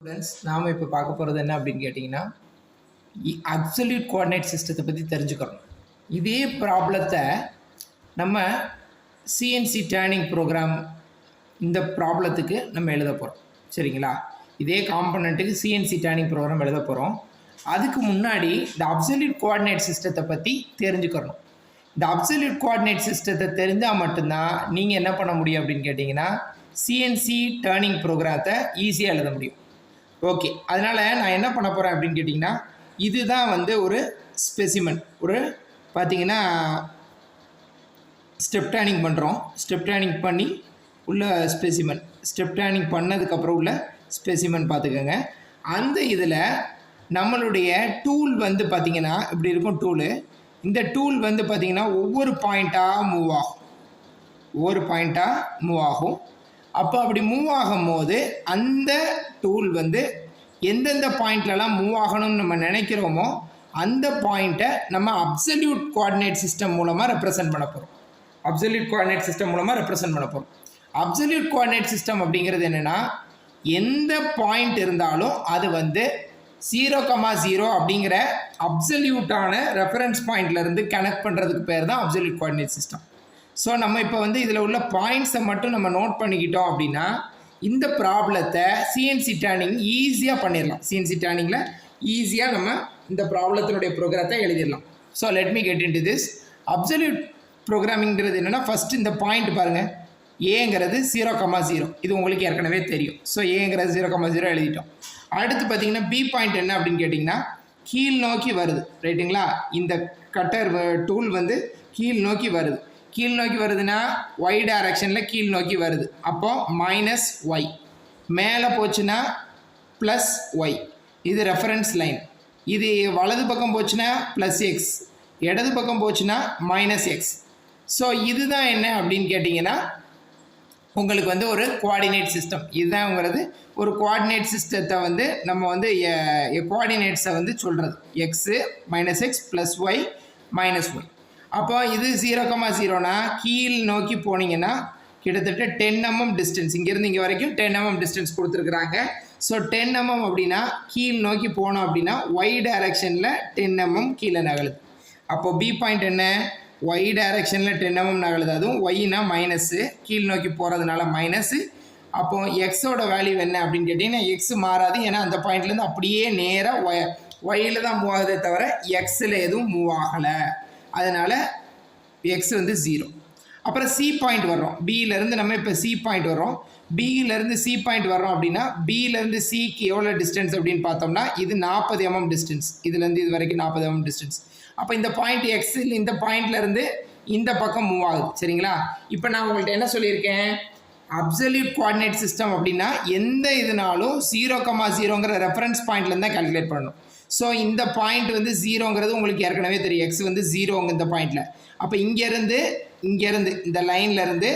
Students நாம் இப்போ பார்க்க போகிறது என்ன அப்படின்னு கேட்டிங்கன்னா அப்சல்யூட் கோஆர்டினேட் சிஸ்டத்தை பற்றி தெரிஞ்சுக்கிறோம். இதே ப்ராப்ளத்தை நம்ம சிஎன்சி டேர்னிங் ப்ரோக்ராம் இந்த ப்ராப்ளத்துக்கு நம்ம எழுத போகிறோம். சரிங்களா? இதே காம்பனண்ட்டுக்கு சிஎன்சி டேர்னிங் ப்ரோக்ராம் எழுத போகிறோம். அதுக்கு முன்னாடி இந்த அப்சல்யூட் கோஆர்டினேட் சிஸ்டத்தை பற்றி தெரிஞ்சுக்கிறணும். இந்த அப்சல்யூட் கோஆர்டினேட் சிஸ்டத்தை தெரிஞ்சால் மட்டும்தான் நீங்கள் என்ன பண்ண முடியும் அப்படின்னு கேட்டிங்கன்னா சிஎன்சி டேர்னிங் ப்ரோக்ராத்தை ஈஸியாக எழுத முடியும். ஓகே, அதனால் நான் என்ன பண்ண போகிறேன் அப்படின்னு கேட்டிங்கன்னா இதுதான் வந்து ஒரு ஸ்பெசிமன். ஒரு பார்த்திங்கன்னா ஸ்டெப் டேர்னிங் பண்ணுறோம். ஸ்டெப் டேர்னிங் பண்ணி உள்ள ஸ்பெசிமன், ஸ்டெப் டேர்னிங் பண்ணதுக்கப்புறம் உள்ள ஸ்பெசிமன் பார்த்துக்கோங்க. அந்த இதில் நம்மளுடைய டூல் வந்து பார்த்திங்கன்னா இப்படி இருக்கும் டூலு. இந்த டூல் வந்து பார்த்திங்கன்னா ஒவ்வொரு பாயிண்ட்டாக மூவ் ஆகும். அப்போ அப்படி மூவ் ஆகும்போது அந்த டூல் வந்து எந்தெந்த பாயிண்ட்லலாம் மூவ் ஆகணும்னு நம்ம நினைக்கிறோமோ அந்த பாயிண்ட்டை நம்ம அப்சல்யூட் கோஆர்டினேட் சிஸ்டம் மூலமாக ரெப்ரசன்ட் பண்ண போகிறோம். அப்சல்யூட் கோஆர்டினேட் சிஸ்டம் அப்படிங்கிறது என்னென்னா எந்த பாயிண்ட் இருந்தாலும் அது வந்து 0,0 அப்படிங்கிற அப்சல்யூட்டான ரெஃபரன்ஸ் பாயிண்ட்லேருந்து கனெக்ட் பண்ணுறதுக்கு பேர் தான் அப்சல்யூட் கோஆர்டினேட் சிஸ்டம். ஸோ நம்ம இப்போ வந்து இதில் உள்ள பாயிண்ட்ஸை மட்டும் நம்ம நோட் பண்ணிக்கிட்டோம் அப்படின்னா இந்த ப்ராப்ளத்தை சிஎன்சி டேர்னிங் ஈஸியாக பண்ணிடலாம். சிஎன்சி டேர்னிங்கில் ஈஸியாக நம்ம இந்த ப்ராப்ளத்தினுடைய ப்ரோக்ராத்தை எழுதிடலாம். So let me get into this. Absolute ப்ரோக்ராமிங்கிறது என்னென்னா ஃபஸ்ட்டு இந்த பாயிண்ட் பாருங்கள், ஏங்கிறது 0,0. இது உங்களுக்கு ஏற்கனவே தெரியும். ஸோ ஏங்கிறது 0,0 எழுதிட்டோம். அடுத்து பார்த்தீங்கன்னா பி பாயிண்ட் என்ன அப்படின்னு கேட்டிங்கன்னா கீழ் நோக்கி வருது. ரைட்டுங்களா? இந்த கட்டர் டூல் வந்து கீழ் நோக்கி வருதுன்னா ஒய் டைரக்ஷனில் கீழ் நோக்கி வருது. அப்போது -y, மேலே போச்சுன்னா +y. இது ரெஃபரன்ஸ் லைன். இது வலது பக்கம் போச்சுன்னா +x, இடது பக்கம் போச்சுன்னா -x. ஸோ இதுதான் என்ன அப்படின்னு கேட்டிங்கன்னா உங்களுக்கு வந்து ஒரு கோஆர்டினேட் சிஸ்டம். இதுதான்ங்கிறது ஒரு கோஆர்டினேட் சிஸ்டத்தை வந்து நம்ம வந்து கோஆர்டினேட்ஸை வந்து சொல்கிறது x, -x +y -y. அப்போ இது 0,0னா கீழ் நோக்கி போனீங்கன்னா கிட்டத்தட்ட 10 mm டிஸ்டன்ஸ், இங்கேருந்து இங்கே வரைக்கும் 10 mm டிஸ்டன்ஸ் கொடுத்துருக்குறாங்க. ஸோ 10 mm அப்படின்னா கீழ் நோக்கி போனோம் அப்படின்னா ஒய் டைரக்ஷனில் 10 mm கீழே நகலுது. அப்போது பி பாயிண்ட் என்ன, ஒய் டைரக்ஷனில் 10 mm நகலுது. அதுவும் ஒய்னா மைனஸு, கீழ் நோக்கி போகிறதுனால மைனஸு. அப்போது எக்ஸோட வேல்யூ என்ன அப்படின்னு கேட்டிங்கன்னா எக்ஸ் மாறாது. ஏன்னா அந்த பாயிண்ட்லேருந்து அப்படியே நேராக ஒய்யில் தான் மூவ் ஆகுதே தவிர எக்ஸில் எதுவும் மூவ் ஆகலை. அதனால் எக்ஸ் வந்து 0. அப்புறம் சி பாயிண்ட் வர்றோம். பியிலேருந்து நம்ம இப்போ சி பாயிண்ட் வர்றோம். பியிலேருந்து சி பாயிண்ட் வர்றோம் அப்படின்னா பியிலேருந்து சிக்கு எவ்வளோ டிஸ்டன்ஸ் அப்படின்னு பார்த்தோம்னா இது 40 mm டிஸ்டன்ஸ். இதுலேருந்து இது வரைக்கும் 40 mm டிஸ்டன்ஸ். அப்போ இந்த பாயிண்ட் எக்ஸில் இந்த பாயிண்ட்லேருந்து இந்த பக்கம் மூவ் ஆகுது. சரிங்களா? இப்போ நான் உங்கள்கிட்ட என்ன சொல்லியிருக்கேன், அப்சல்யூட் கோஆர்டினேட் சிஸ்டம் அப்படின்னா எந்த இதுனாலும் 0,0ங்கிற ரெஃபரன்ஸ் பாயிண்ட்லேருந்து தான் கால்குலேட் பண்ணணும். ஸோ இந்த பாயிண்ட் வந்து 0ங்கிறது உங்களுக்கு ஏற்கனவே தெரியும். எக்ஸ் வந்து 0ங்க இந்த பாயிண்டில். அப்போ இங்கேருந்து இந்த லைன்லேருந்து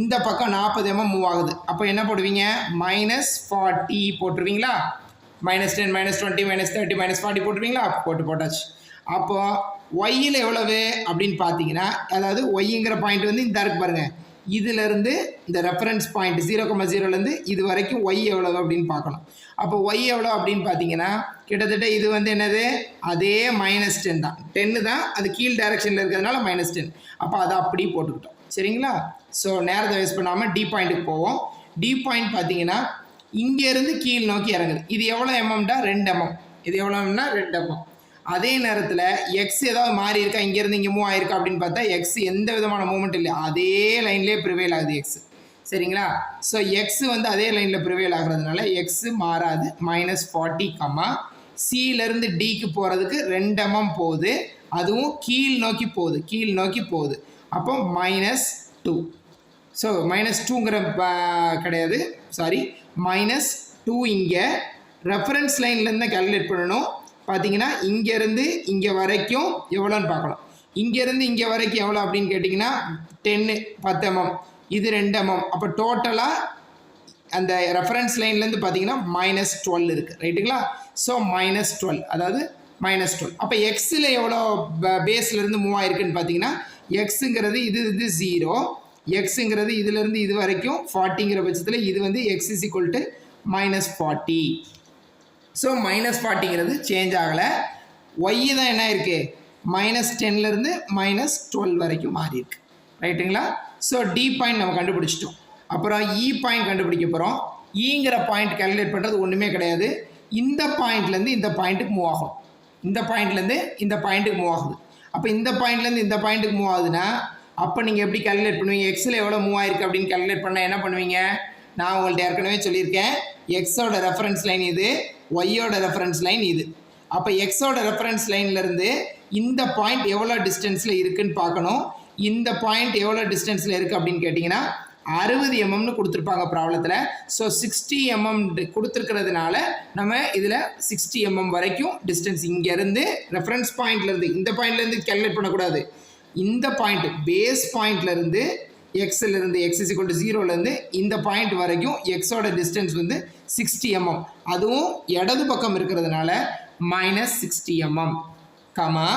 இந்த பக்கம் 40 mm மூவ் ஆகுது. அப்போ என்ன போடுவீங்க, -40 போட்டுருவீங்களா? -10 -20 -30 -40 போட்டுருவீங்களா? போட்டாச்சு. அப்போது ஒய்யில் எவ்வளவு அப்படின்னு பார்த்தீங்கன்னா, அதாவது ஒய்ங்கிற பாயிண்ட் வந்து இந்த இருக்கு பாருங்கள், இதிலேருந்து இந்த ரெஃபரன்ஸ் பாயிண்ட் 0,0லேருந்து இது வரைக்கும் ஒய் எவ்வளவு அப்படின்னு பார்க்கணும். அப்போ ஒய் எவ்வளோ அப்படின்னு பார்த்தீங்கன்னா கிட்டத்தட்ட இது வந்து என்னது, அதே -10 தான். 10 தான், அது கீழ் டைரக்ஷனில் இருக்கிறதுனால -10. அப்போ அதை அப்படி போட்டுக்கிட்டோம். சரிங்களா? ஸோ நேரத்தை வேஸ்ட் பண்ணாமல் டி பாயிண்ட்டுக்கு போவோம். டி பாயிண்ட் பார்த்தீங்கன்னா இங்கேருந்து கீழ் நோக்கி இறங்குது. இது எவ்வளோ எம்எம்டா, 2 mm. இது எவ்வளோன்னா 2 mm. அதே நேரத்தில் எக்ஸ் ஏதாவது மாறி இருக்கா, இங்கேருந்து இங்கே மூவ் ஆயிருக்கா அப்படின்னு பார்த்தா எக்ஸ் எந்த விதமான மூவ்மெண்ட் இல்லை, அதே லைன்லேயே ப்ரிவேல் ஆகுது எக்ஸ். சரிங்களா? ஸோ எக்ஸ் வந்து அதே லைனில் ப்ரிவேல் ஆகிறதுனால எக்ஸ் மாறாது. -40, சியிலேருந்து டிக்கு போகிறதுக்கு 2 mm போகுது. அதுவும் கீழ் நோக்கி போகுது. அப்போ -2. ஸோ -2ங்கிற கிடையாது, சாரி, -2 இங்கே ரெஃபரன்ஸ் லைன்லேருந்து கால்குலேட் பண்ணணும். பார்த்தீங்கன்னா இங்கேருந்து இங்கே வரைக்கும் எவ்வளோன்னு பார்க்கணும். இங்கேருந்து இங்கே வரைக்கும் எவ்வளோ அப்படின்னு கேட்டிங்கன்னா 10 mm, இது 2 mm. அப்போ டோட்டலாக அந்த ரெஃபரன்ஸ் லைன்லேருந்து பார்த்தீங்கன்னா -12 இருக்குது. ரைட்டுங்களா? ஸோ -12, அதாவது -12. அப்போ எக்ஸில் எவ்வளோ பேஸ்லேருந்து மூவ் ஆயிருக்குன்னு பார்த்தீங்கன்னா எக்ஸுங்கிறது இது 0, எக்ஸுங்கிறது இதிலேருந்து இது வரைக்கும் 40ங்கிற பட்சத்தில் இது வந்து x = -40. ஸோ -40ங்கிறது சேஞ்ச் ஆகலை. ஒய் தான் என்ன இருக்குது, -10லேருந்து -12 வரைக்கும் மாறி இருக்கு. ரைட்டுங்களா? ஸோ டி பாயிண்ட் நம்ம கண்டுபிடிச்சிட்டோம். அப்புறம் இ பாயிண்ட் கண்டுபிடிக்க போகிறோம். ஈங்கிற பாயிண்ட் கேல்குலேட் பண்ணுறது ஒன்றுமே கிடையாது. இந்த பாயிண்ட்லேருந்து இந்த பாயிண்ட்டுக்கு மூவ் ஆகும். இந்த பாயிண்ட்லேருந்து இந்த பாயிண்ட்டுக்கு மூவ் ஆகுது. அப்போ இந்த பாயிண்ட்லேருந்து இந்த பாயிண்ட்டுக்கு மூவ் ஆகுதுன்னா அப்போ நீங்கள் எப்படி கேல்குலேட் பண்ணுவீங்க? எக்ஸில் எவ்வளோ மூவ் ஆயிருக்கு அப்படின்னு கேல்குலேட் பண்ணால் என்ன பண்ணுவீங்க? நான் உங்கள்கிட்ட ஏற்கனவே சொல்லியிருக்கேன், எக்ஸோட ரெஃபரன்ஸ் லைன் இது, ஒய்யோட ரெஃபரன்ஸ் லைன் இது. அப்போ எக்ஸோட ரெஃபரன்ஸ் லைன்லேருந்து இந்த பாயிண்ட் எவ்வளோ டிஸ்டன்ஸில் இருக்குதுன்னு பார்க்கணும். இந்த பாயிண்ட் எவ்வளோ டிஸ்டன்ஸில் இருக்குது அப்படின்னு கேட்டிங்கன்னா 60 mmன்னு கொடுத்துருப்பாங்க ப்ராப்ளத்தில். ஸோ 60 mm கொடுத்துருக்கிறதுனால நம்ம இதில் 60 mm வரைக்கும் டிஸ்டன்ஸ் இங்கேருந்து ரெஃபரன்ஸ் பாயிண்ட்லேருந்து இந்த பாயிண்ட்லேருந்து கேல்குலேட் பண்ணக்கூடாது. இந்த பாயிண்ட் பேஸ் பாயிண்ட்லேருந்து எக்ஸ்லேருந்து எக்ஸ் = 0லேருந்து இந்த பாயிண்ட் வரைக்கும் எக்ஸோட டிஸ்டன்ஸ் வந்து 60 mm. அதுவும் இடது பக்கம் இருக்கிறதுனால -60 mm கமா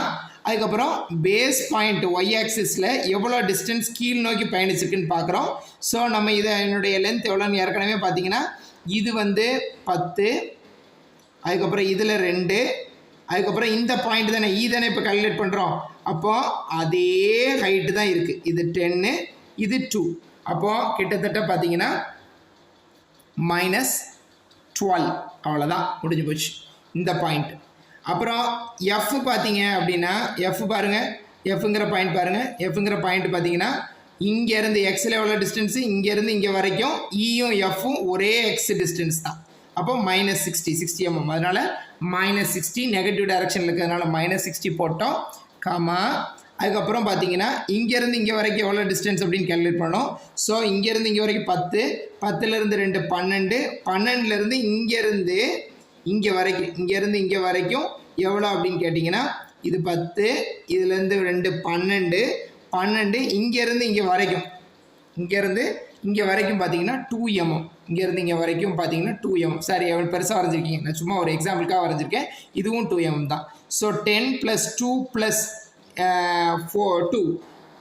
அதுக்கப்புறம் பேஸ் பாயிண்ட் ஒய் ஆக்சிஸில் எவ்வளோ டிஸ்டன்ஸ் கீழ் நோக்கி பயணிச்சிருக்குன்னு பார்க்குறோம். ஸோ நம்ம இதை என்னுடைய லென்த் எவ்வளோன்னு ஏற்கனவே பார்த்தீங்கன்னா இது வந்து 10, அதுக்கப்புறம் இதில் 2, அதுக்கப்புறம் இந்த பாயிண்ட் தானே தானே இப்போ கால்குலேட் பண்ணுறோம். அப்போது அதே ஹைட்டு தான் இருக்குது. இது 10, இது 2. அப்போது கிட்டத்தட்ட பார்த்தீங்கன்னா -12 அவ்வளோதான், முடிஞ்சு போச்சு இந்த பாயிண்ட். அப்புறம் எஃப் பார்த்தீங்க அப்படின்னா எஃப் பாருங்கள், எஃப்ங்கிற பாயிண்ட் பாருங்கள். எஃப்ங்கிற பாயிண்ட் பார்த்தீங்கன்னா இங்கேருந்து எக்ஸில் எவ்வளோ டிஸ்டன்ஸு, இங்கேருந்து இங்கே வரைக்கும் ஈயும் எஃப்பும் ஒரே எக்ஸ் டிஸ்டன்ஸ் தான். அப்போ -60 mm. அதனால் -60 நெகட்டிவ் டைரக்ஷனில் இருக்கிறதுனால -60 போட்டோம் காமா. அதுக்கப்புறம் பார்த்தீங்கன்னா இங்கேருந்து இங்கே வரைக்கும் எவ்வளோ டிஸ்டன்ஸ் அப்படின்னு கேல்குலேட் பண்ணோம். ஸோ இங்கேருந்து இங்கே வரைக்கும் 10, 10லேருந்து 2 12, 12லேருந்து இங்கேருந்து இங்கே வரைக்கும் இங்கேருந்து இங்கே வரைக்கும் எவ்வளோ அப்படின்னு கேட்டிங்கன்னா இது 10, இதுலேருந்து 2 12, 12 இங்கேருந்து இங்கே வரைக்கும் இங்கேருந்து இங்கே வரைக்கும் பார்த்தீங்கன்னா 2 mm. இங்கேருந்து இங்கே வரைக்கும் பார்த்தீங்கன்னா 2 mm. சரி, எவ்வளோ பெருசாக வரைஞ்சிருக்கீங்க, நான் சும்மா ஒரு எக்ஸாம்பிளுக்காக வரைஞ்சிருக்கேன். இதுவும் 2 mm தான். ஸோ 10 + 2 + 2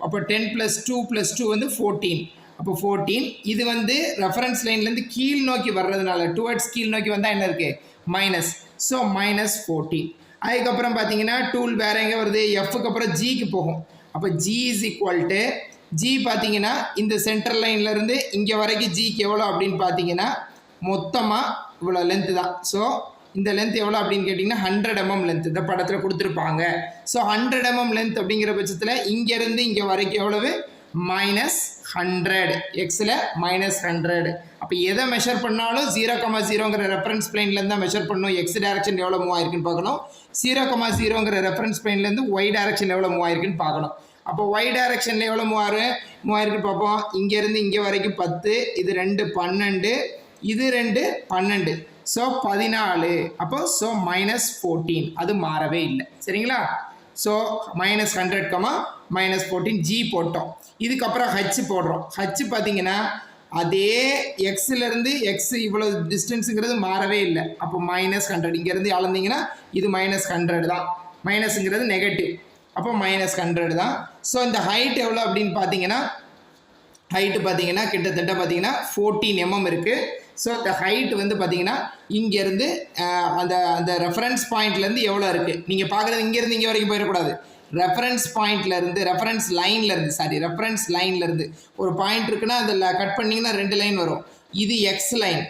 அப்போ 10 + 2 + 2 வந்து 14. அப்போ 14 இது வந்து ரெஃபரன்ஸ் லைன்லேருந்து கீழ் நோக்கி வர்றதுனால டுவர்ட்ஸ் கீழ் நோக்கி வந்தால் என்ன இருக்குது மைனஸ். ஸோ -14. அதுக்கப்புறம் பார்த்தீங்கன்னா டூல் வேறு எங்கே வருது, எஃப்க்கு அப்புறம் ஜிக்கு போகும். அப்போ ஜி = ஜி பார்த்தீங்கன்னா இந்த சென்டர் லைன்லேருந்து இங்கே வரைக்கும் ஜிக்கு எவ்வளோ அப்படின்னு பார்த்தீங்கன்னா மொத்தமாக இவ்வளோ லென்த்து தான். ஸோ இந்த லென்த் எவ்வளோ அப்படின்னு கேட்டிங்கன்னா 100 mm லென்த் இந்த படத்தில் கொடுத்துருப்பாங்க. ஸோ 100 mm லென்த் அப்படிங்கிற பட்சத்தில் இங்கேருந்து இங்கே வரைக்கும் எவ்வளவு -100, எக்ஸில் -100. அப்போ எதை மெஷர் பண்ணாலும் 0,0ங்கிற ரெஃபரன்ஸ் பிளைன்லேருந்து தான் மெஷர் பண்ணணும். எக்ஸ் டைரக்ஷன் எவ்வளோ மூவ் ஆயிருக்குன்னு பார்க்கணும். 0,0ங்கிற ரெஃபரன்ஸ் பிளைன்லேருந்து ஒய் டைரக்ஷன் எவ்வளோ மூவ் ஆயிருக்குன்னு பார்க்கணும். அப்போ ஒய் டைரக்ஷனில் எவ்வளோ மூவ் ஆயிருக்குன்னு பார்ப்போம். இங்கேருந்து இங்கே வரைக்கும் 10, இது 2 12, இது 2 12, ஸோ 14. அப்போ ஸோ -14 அது மாறவே இல்லை. சரிங்களா? ஸோ -100, -14 ஜி போட்டோம். இதுக்கப்புறம் ஹச் போடுறோம். ஹச் பார்த்தீங்கன்னா அதே எக்ஸ்லேருந்து எக்ஸ் இவ்வளோ டிஸ்டன்ஸுங்கிறது மாறவே இல்லை. அப்போ -100 இங்கேருந்து அளந்தீங்கன்னா இது -100 தான். மைனஸுங்கிறது நெகட்டிவ், அப்போ -100 தான். ஸோ இந்த ஹைட் எவ்வளோ அப்படின்னு பார்த்தீங்கன்னா ஹைட்டு பார்த்தீங்கன்னா கிட்டத்தட்ட பார்த்தீங்கன்னா 14 mm இருக்குது. ஸோ இந்த ஹைட் வந்து பார்த்தீங்கன்னா இங்கேருந்து அந்த அந்த ரெஃபரன்ஸ் பாயிண்ட்லேருந்து எவ்வளோ இருக்குது நீங்கள் பார்க்குறது இங்கேருந்து இங்கே வரைக்கும் போயிடக்கூடாது. ரெஃபரன்ஸ் பாயிண்ட்லேருந்து ரெஃபரன்ஸ் லைன்லேருந்து ஒரு பாயிண்ட் இருக்குன்னா அதில் கட் பண்ணிங்கன்னா 2 லைன் வரும். இது எக்ஸ் லைன்,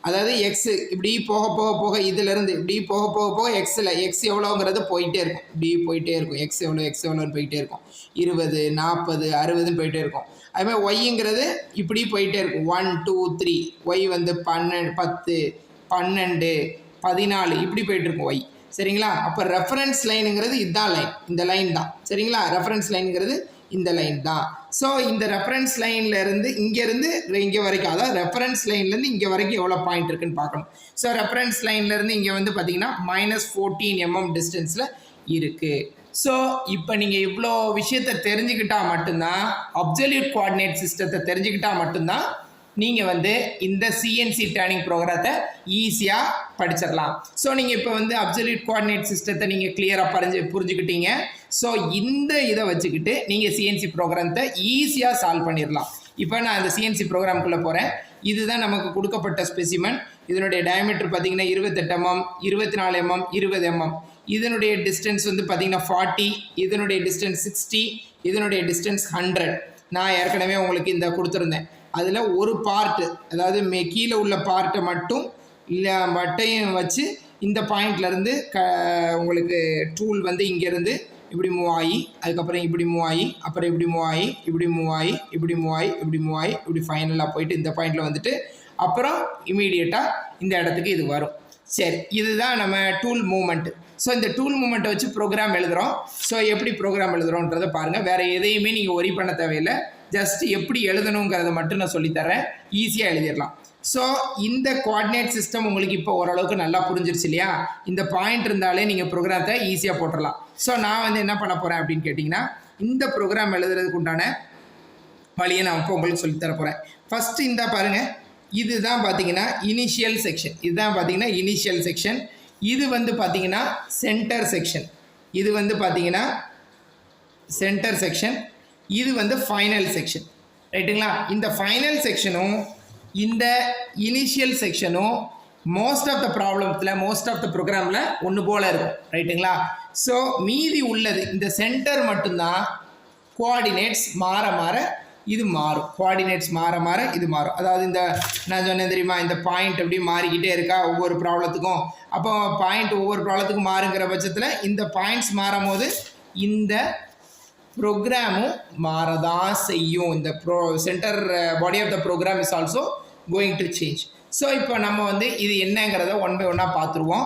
அதாவது எக்ஸ் இப்படி போக போக போக இதிலேருந்து இப்படி போக போக போக எக்ஸ் எவ்வளோங்கிறது போயிட்டே இருக்கும். இப்படி போயிட்டே இருக்கும். எக்ஸ் எவ்வளோன்னு போயிட்டே இருக்கும். 20, 40, 60ன்னு போயிட்டே இருக்கும். அதுமாதிரி ஒய்ங்கிறது இப்படி போயிட்டே இருக்கும். 1 2 3 ஒய் வந்து 12 10 12 14 இப்படி போயிட்டுருக்கும் ஒய். சரிங்களா? அப்போ ரெஃபரன்ஸ் லைனுங்கிறது இதுதான் லைன், இந்த லைன் தான். சரிங்களா? ரெஃபரன்ஸ் லைனுங்கிறது இந்த லைன் தான். ஸோ இந்த ரெஃபரன்ஸ் லைன்லேருந்து இங்கேருந்து இங்கே வரைக்கும், அதாவது ரெஃபரன்ஸ் லைன்லேருந்து இங்கே வரைக்கும் எவ்வளோ பாயிண்ட் இருக்குன்னு பார்க்கணும். ஸோ ரெஃபரன்ஸ் லைன்லேருந்து இங்கே வந்து பார்த்தீங்கன்னா -14 mm டிஸ்டன்ஸில் இருக்குது. ஸோ இப்போ நீங்கள் இவ்வளோ விஷயத்தை தெரிஞ்சுக்கிட்டால் மட்டும்தான், அப்சல்யூட் கோஆர்டினேட் சிஸ்டத்தை தெரிஞ்சுக்கிட்டால் மட்டும்தான் நீங்கள் வந்து இந்த சிஎன்சி டேர்னிங் ப்ரோக்ராத்தை ஈஸியாக படிச்சிடலாம். ஸோ நீங்கள் இப்போ வந்து அப்சல்யூட் கோஆர்டினேட் சிஸ்டத்தை நீங்கள் கிளியராக புரிஞ்சுக்கிட்டீங்க. ஸோ இந்த இதை வச்சுக்கிட்டு நீங்கள் சிஎன்சி ப்ரோக்ராமத்தை ஈஸியாக சால்வ் பண்ணிடலாம். இப்போ நான் அந்த சிஎன்சி ப்ரோக்ராமுக்குள்ளே போகிறேன். இதுதான் நமக்கு கொடுக்கப்பட்ட ஸ்பெசிமென். இதனுடைய டயமீட்டர் பார்த்தீங்கன்னா 28 mm, 24 mm, 20 mm. இதனுடைய டிஸ்டன்ஸ் வந்து பார்த்தீங்கன்னா 40, இதனுடைய டிஸ்டன்ஸ் 60, இதனுடைய டிஸ்டன்ஸ் 100. நான் ஏற்கனவே உங்களுக்கு இந்த கொடுத்துருந்தேன். அதில் ஒரு பார்ட்டு, அதாவது கீழே உள்ள பார்ட்டை மட்டும் இல்லை வட்டையும் வச்சு இந்த பாயிண்ட்லேருந்து உங்களுக்கு டூல் வந்து இங்கேருந்து இப்படி மூவ் ஆகி, அதுக்கப்புறம் இப்படி மூவ் ஆகி, அப்புறம் இப்படி மூவ் ஆகி, இப்படி மூவ் ஆகி, இப்படி மூவ் ஆகி, இப்படி மூவ் ஆகி, இப்படி ஃபைனலாக போயிட்டு இந்த பாயிண்டில் வந்துட்டு அப்புறம் இமீடியட்டாக இந்த இடத்துக்கு இது வரும். சரி, இதுதான் நம்ம டூல் மூமெண்ட்டு. ஸோ இந்த டூல் மூமெண்ட்டை வச்சு ப்ரோக்ராம் எழுதுகிறோம். ஸோ எப்படி ப்ரோக்ராம் எழுதுகிறோன்றதை பாருங்கள். வேறு எதையுமே நீங்கள் ஒரி பண்ண தேவையில்லை. ஜஸ்ட் எப்படி எழுதணுங்கிறத மட்டும் நான் சொல்லித்தரேன். ஈஸியாக எழுதிடலாம். ஸோ இந்த கோஆர்டினேட் சிஸ்டம் உங்களுக்கு இப்போ ஓரளவுக்கு நல்லா புரிஞ்சிருச்சு இல்லையா? இந்த பாயிண்ட் இருந்தாலே நீங்கள் ப்ரோக்ராத்தை ஈஸியாக போட்டுடலாம். ஸோ நான் வந்து என்ன பண்ண போகிறேன் அப்படின்னு கேட்டிங்கன்னா, இந்த ப்ரோக்ராம் எழுதுறதுக்கு உண்டான வழியை நான் இப்போ உங்களுக்கு சொல்லித்தர போகிறேன். ஃபஸ்ட்டு இந்த பாருங்கள், இதுதான் பார்த்தீங்கன்னா இனிஷியல் செக்ஷன். இதுதான் பார்த்தீங்கன்னா இனிஷியல் செக்ஷன். இது வந்து பார்த்தீங்கன்னா சென்டர் செக்ஷன். இது வந்து பார்த்தீங்கன்னா சென்டர் செக்ஷன். இது வந்து ஃபைனல் செக்ஷன். ரைட்டுங்களா? இந்த ஃபைனல் செக்ஷனும் இந்த இனிஷியல் செக்ஷனும் மோஸ்ட் ஆஃப் த ப்ராப்ளம்ஸில், மோஸ்ட் ஆஃப் த ப்ரோக்ராமில் ஒன்று போல் இருக்கும். ரைட்டுங்களா? ஸோ மீதி உள்ளது இந்த சென்டர் மட்டும்தான் கோஆர்டினேட்ஸ் மாற மாற இது மாறும். கோஆர்டினேட்ஸ் மாற மாற இது மாறும். அதாவது இந்த நான் சொன்னேன் தெரியுமா, இந்த பாயிண்ட் எப்படி மாறிக்கிட்டே இருக்கா ஒவ்வொரு ப்ராப்ளத்துக்கும். அப்போ பாயிண்ட் ஒவ்வொரு ப்ராப்ளத்துக்கும் மாறுங்கிற பட்சத்தில் இந்த பாயிண்ட்ஸ் மாறும் போது இந்த ப்ரோக்ராமும் மாறதான் செய்யும். இந்த centre body of the program is also going to change. So இப்போ நம்ம வந்து இது என்னங்கிறத ஒன் பை ஒன்னாக பார்த்துருவோம்.